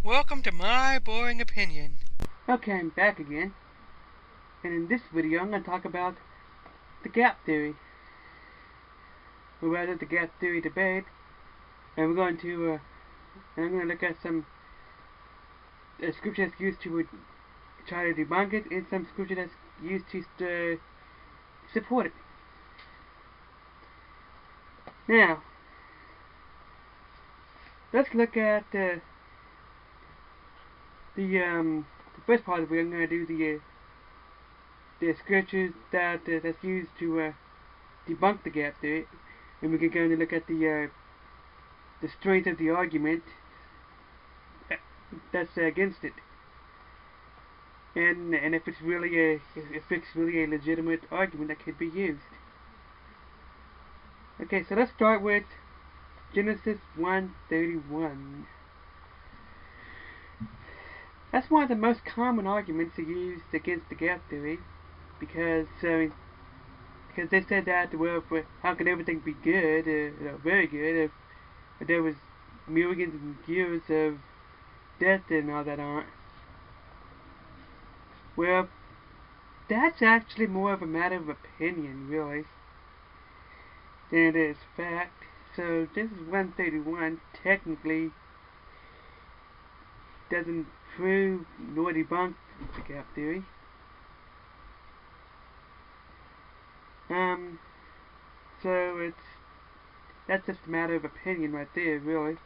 Welcome to my boring opinion. Okay, I'm back again, and in this video I'm going to talk about the gap theory, or rather the gap theory debate, and I'm going to look at some scripture that's used to try to debunk it, and some scripture that's used to support it. Now, let's look at the first part of it. I'm going to do the scriptures that's used to debunk the gap theory, and we're going to look at the strength of the argument that's against it, and if it's really a legitimate argument that could be used. Okay, so let's start with Genesis 1:31. That's one of the most common arguments used against the gap theory, because they said that, well, how can everything be good, very good, if there was millions and years of death and all that on? Well, that's actually more of a matter of opinion, really, than it is fact. So Genesis 1:31 technically doesn't prove nor debunk the gap theory. So that's just a matter of opinion right there, really.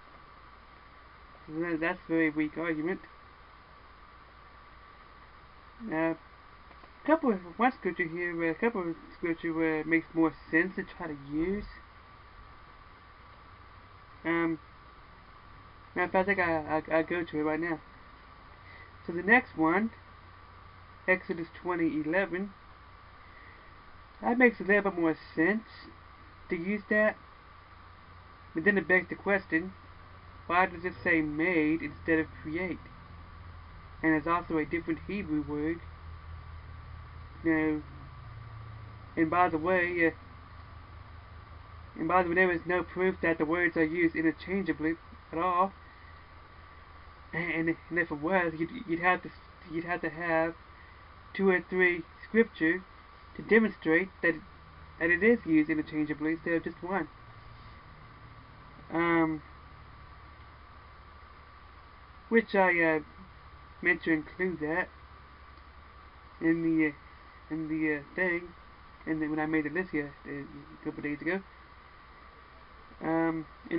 So that's a very weak argument. One scripture here, a couple of scripture where it makes more sense to try to use. Matter of fact, I think I'll go to it right now. So the next one, Exodus 20:11, that makes a little bit more sense to use that. But then it begs the question, why does it say made instead of create? And it's also a different Hebrew word. And by the way, there is no proof that the words are used interchangeably at all. And if it was, you'd have to have 2 or 3 scriptures to demonstrate that it is used interchangeably instead of just one. Which I meant to include that in the thing, and then when I made the list here a couple of days ago. And I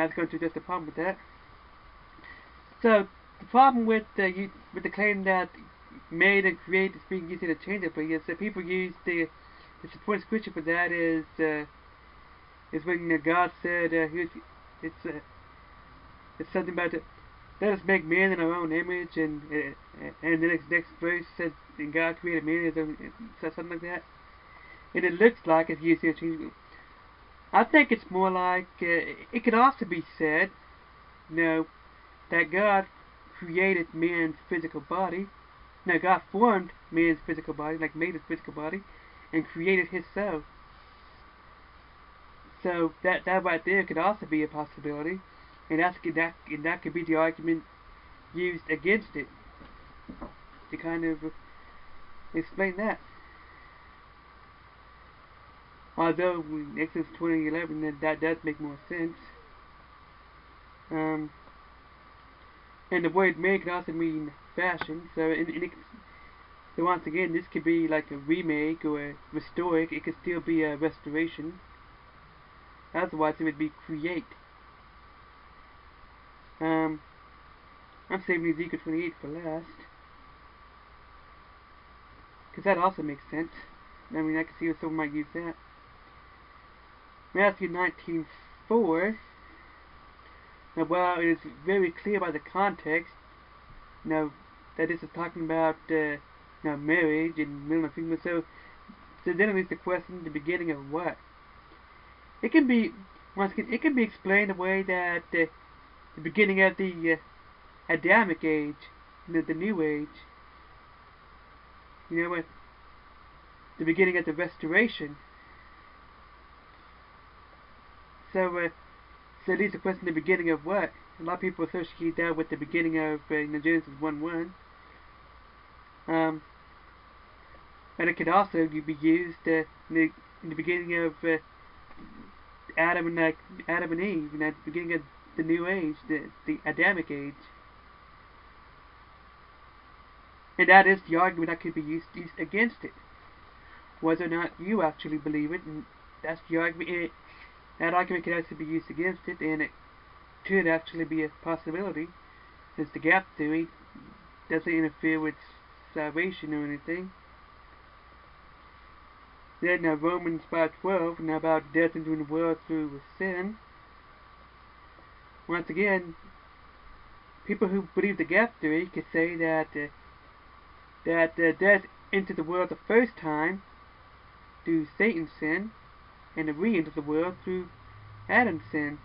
was going to just the problem with that. So the problem with the claim that made and create is being used interchangeably is that people use the support scripture for that is when God said it's something about let us make man in our own image, and the next verse says, and God created man as something like that, and it looks like it's used interchangeably. I think it's more like it could also be said, that God created man's physical body. No, God formed man's physical body, like made his physical body, and created his soul. So that right there could also be a possibility, and that could be the argument used against it to kind of explain that. Although in Exodus 20:11 that does make more sense. And the word made can also mean fashion. So once again, this could be like a remake or a restore. It could still be a restoration. Otherwise, it would be create. I'm saving Ezekiel 28 for last, because that also makes sense. I mean, I can see how someone might use that. Matthew 19:4. Now, while it is very clear by the context, that this is talking about marriage and male and female, so then it leads the question: the beginning of what? It can be explained away that the beginning of the Adamic age, the New Age. What? The beginning of the Restoration. So So it leads to question the beginning of what? A lot of people associate that with the beginning of Genesis 1:1. And it could also be used in the beginning of Adam and Eve, at the beginning of the New Age, the Adamic Age. And that is the argument that could be used against it. Whether or not you actually believe it, and that's the argument. That argument could actually be used against it, and it could actually be a possibility, since the gap theory doesn't interfere with salvation or anything. Then Romans 5:12, and about death into the world through sin. Once again, people who believe the gap theory could say that death entered the world the first time through Satan's sin, and the re-entered the world through Adam's sin.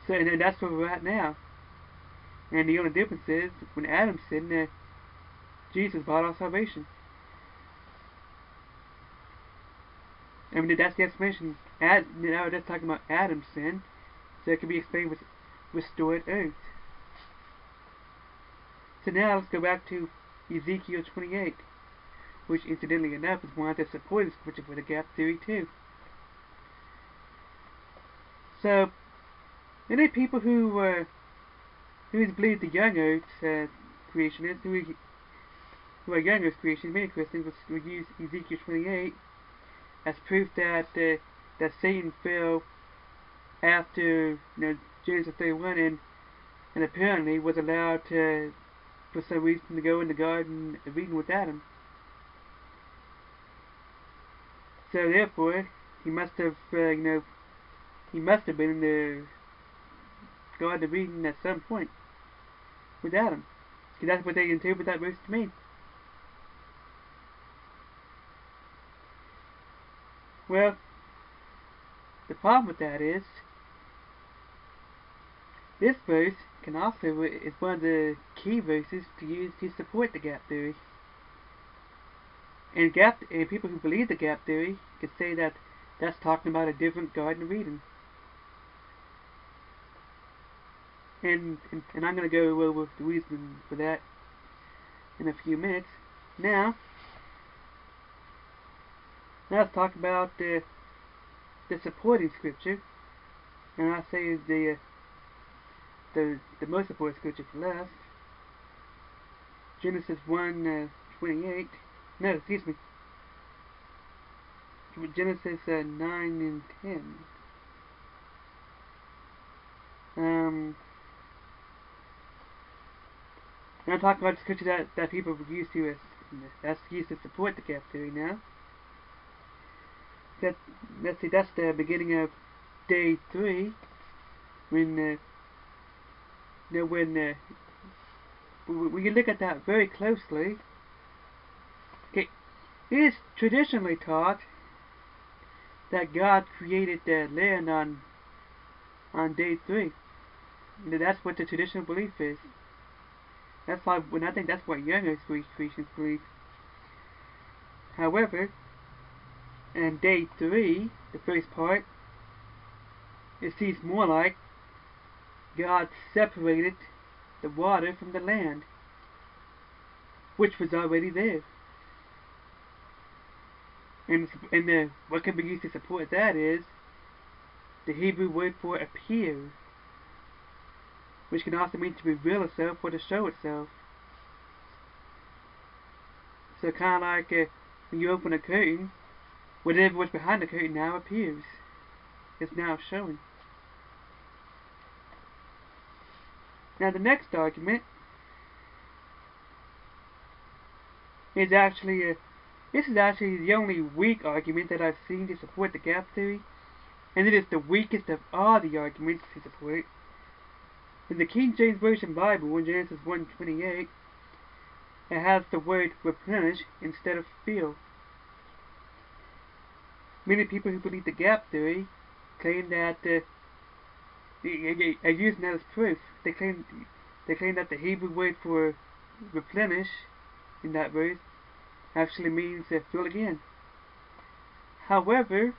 So and that's where we're at now. And the only difference is, when Adam sinned, Jesus bought our salvation. I mean, that's the explanation. Now that's talking about Adam's sin, so it can be explained with restored earth. So now let's go back to Ezekiel 28, which incidentally enough is one of the supporting scripture for the gap theory too. So, many people who believe the young earth creationists, who are young earth creationists, many Christians will use Ezekiel 28 as proof that that Satan fell after Genesis 31 and apparently was allowed to, for some reason, to go in the Garden of Eden with Adam. So therefore, he must have been in the Garden of Eden at some point with Adam, because that's what they interpret that verse to mean. Well, the problem with that is, this verse can also is one of the key verses to use to support the gap theory. And people who believe the gap theory could say that that's talking about a different Garden of Eden. And I'm going to go over the reason for that in a few minutes. Now let's talk about the supporting scripture, and I say the most supporting scripture for last. Genesis 1:28. No, excuse me. Genesis 9 and 10. And I'm talking about the scripture that people would use to that's used to support the gap theory now. Let's see, that's the beginning of day 3, when we can look at that very closely. Okay, it is traditionally taught that God created the land on day 3. That's what the traditional belief is. That's why I think that's what young earth creationists believe. However, and day 3, the first part, it seems more like God separated the water from the land, which was already there. And what can be used to support that is the Hebrew word for appear, which can also mean to reveal itself or to show itself. So kind of like when you open a curtain, whatever was behind the curtain now appears. It's now showing. Now the next argument is actually this is actually the only weak argument that I've seen to support the gap theory, and it is the weakest of all the arguments to support it. In the King James Version Bible, in Genesis 1:28, it has the word replenish instead of fill. Many people who believe the gap theory claim that are using that as proof. They claim that the Hebrew word for replenish in that verse actually means fill again. However,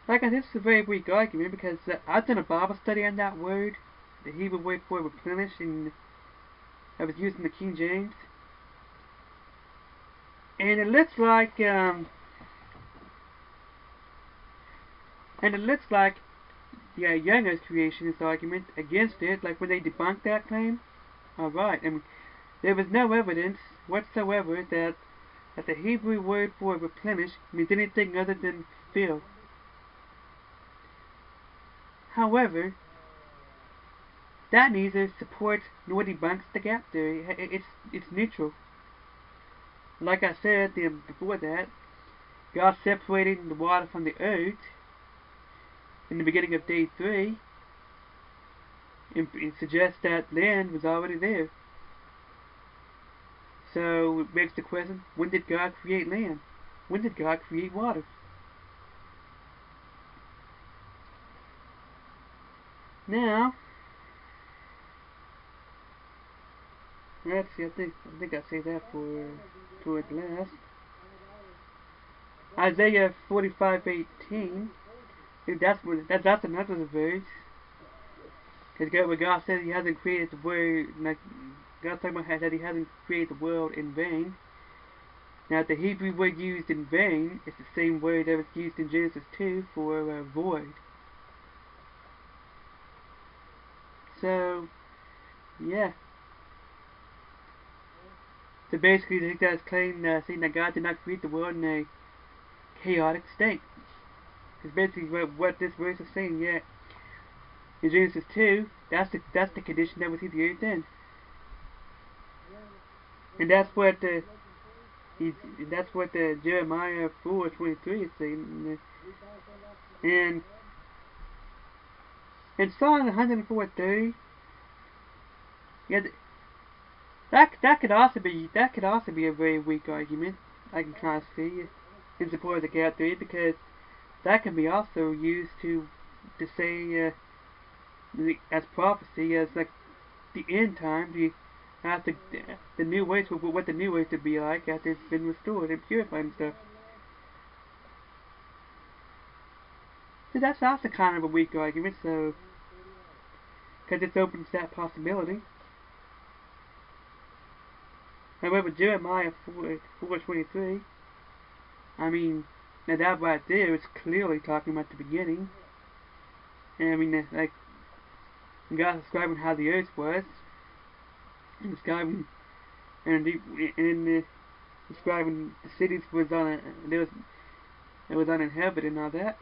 Like I said, this is a very weak argument because I've done a Bible study on that word, the Hebrew word for replenish, and that was used in the King James. And it looks like, Young Earth's creationist argument against it, like when they debunked that claim. Alright, I mean, there was no evidence whatsoever that the Hebrew word for replenish means anything other than fill. However, that neither supports nor debunks the gap theory. It's neutral. Like I said before that, God separated the water from the earth in the beginning of day 3, and it suggests that land was already there. So it begs the question, when did God create land? When did God create water? Now, let's see, I think I say that for at last. Isaiah 45:18. That's another verse. Because God says He hasn't created the world, like God's talking about that He hasn't created the world in vain. Now, the Hebrew word used in vain is the same word that was used in Genesis 2 for void. So, yeah. So basically, I think that's claiming saying that God did not create the world in a chaotic state. Because basically, what this verse is saying, yeah. In Genesis 2, that's the condition that we see the earth in. And that's what Jeremiah 4:23 is saying. And in Psalm 104:30, yeah, that could also be a very weak argument. I can kind of see in support of the gap theory, because that can be also used to say as prophecy, as like the end time, after the new earth, what the new earth would be like after it's been restored and purified and stuff. So that's also kind of a weak argument, so because it's open to that possibility. However, Jeremiah 4:23, I mean, now that right there is clearly talking about the beginning. And I mean, like, God describing how the earth was, and describing describing the cities was uninhabited and all that.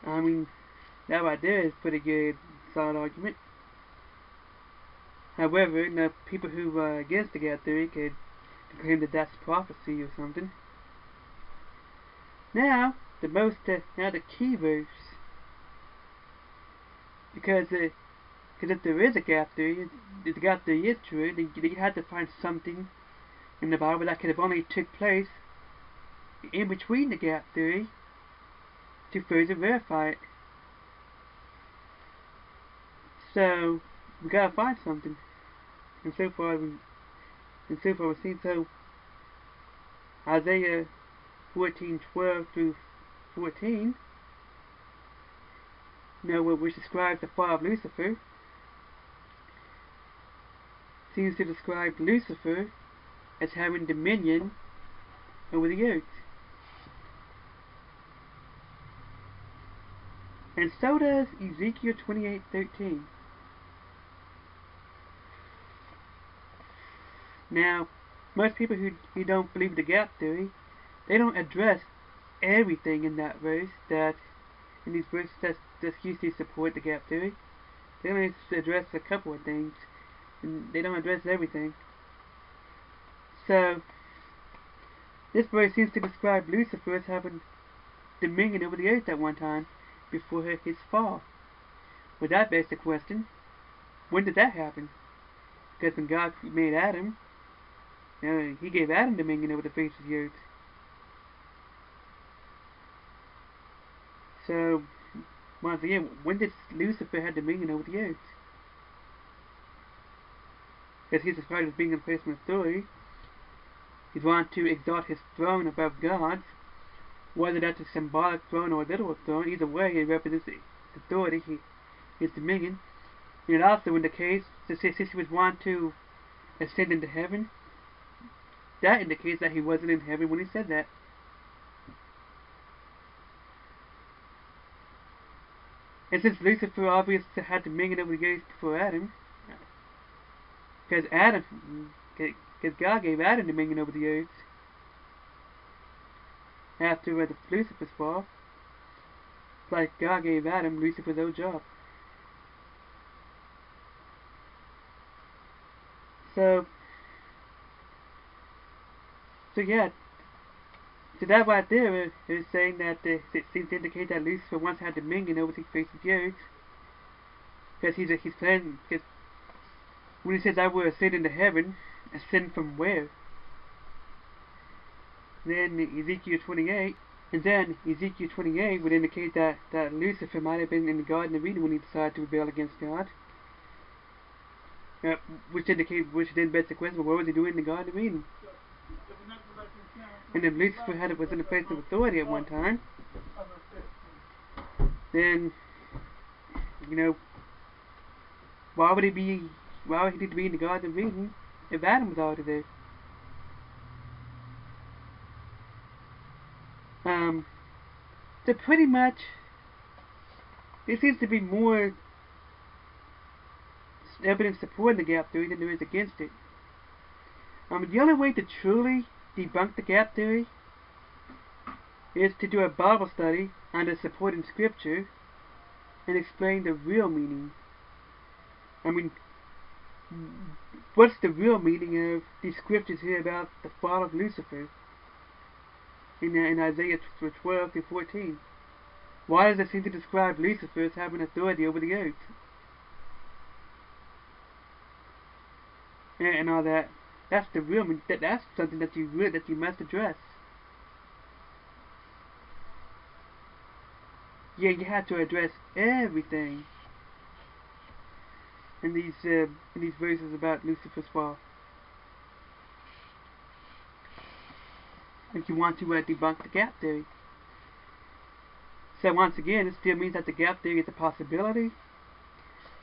I mean, that right there is pretty good, solid argument. However, people who are against the gap theory could claim that that's prophecy or something. Now the key verse, because if there is a gap theory, if the gap theory is true, then you had to find something in the Bible that could have only took place in between the gap theory to further verify it. So we gotta find something, and so far we've seen. So Isaiah 14:12 through 14, which describes the fall of Lucifer, seems to describe Lucifer as having dominion over the earth. And so does Ezekiel 28:13. Now, most people who don't believe the gap theory, they don't address everything in that verse, that in these verses that's used to support the gap theory. They only address a couple of things, and they don't address everything. So, this verse seems to describe Lucifer as having dominion over the earth at one time before his fall. Well, that begs the question, when did that happen? Because when God made Adam, He gave Adam dominion over the face of the earth. So, once again, when did Lucifer have dominion over the earth? Because he's described as being in place of authority. He's wanted to exalt his throne above God's. whether that's a symbolic throne or a literal throne, either way it represents the authority, his dominion. And it also indicates that since he was wanting to ascend into heaven, that indicates that he wasn't in heaven when he said that. And since Lucifer obviously had dominion over the earth before Adam, because God gave Adam dominion over the earth after Lucifer's fall, like God gave Adam Lucifer's old job. So yeah, so that right there is saying that it seems to indicate that Lucifer once had dominion over the face of the earth, because he's planning. Because when he says, "I will ascend into heaven," ascend from where? Then Ezekiel 28, and then Ezekiel 28 would indicate that Lucifer might have been in the Garden of Eden when he decided to rebel against God. Which then begs the question: what was he doing in the Garden of Eden? And if Lucifer was in a place of authority at one time, then why would he need to be in the Garden of Eden if Adam was already there? So pretty much, there seems to be more evidence supporting the gap theory than there is against it. The only way to truly debunk the gap theory is to do a Bible study on the supporting scripture and explain the real meaning. What's the real meaning of these scriptures here about the fall of Lucifer in Isaiah 12 through 14? Why does it seem to describe Lucifer as having authority over the earth? And all that. That's the real meaning. That's something that you must address. Yeah, you have to address everything in these verses about Lucifer's fall. If you want to debunk the gap theory. So once again, it still means that the gap theory is a possibility.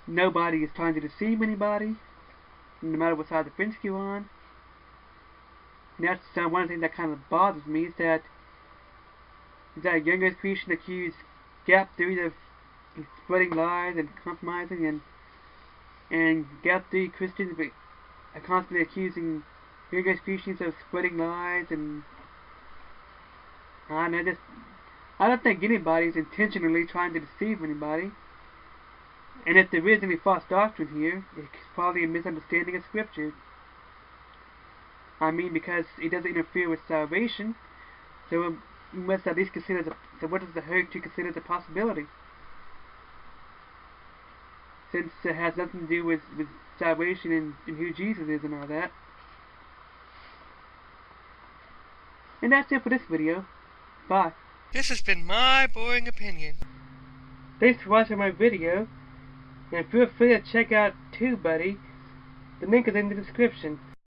Nobody is trying to deceive anybody, no matter what side of the fence you're on. And that's one of the things that kind of bothers me, is that young earth creation accused gap theory of spreading lies and compromising, and gap theory Christians are constantly accusing young earth creations of spreading lies, and I don't think anybody is intentionally trying to deceive anybody. And if there is any false doctrine here, it's probably a misunderstanding of Scripture. Because it doesn't interfere with salvation, so we must at least consider so what does the hurt to consider as a possibility? Since it has nothing to do with salvation and who Jesus is and all that. And that's it for this video. Bye. This has been my boring opinion. Thanks for watching my video, and feel free to check out TubeBuddy. The link is in the description.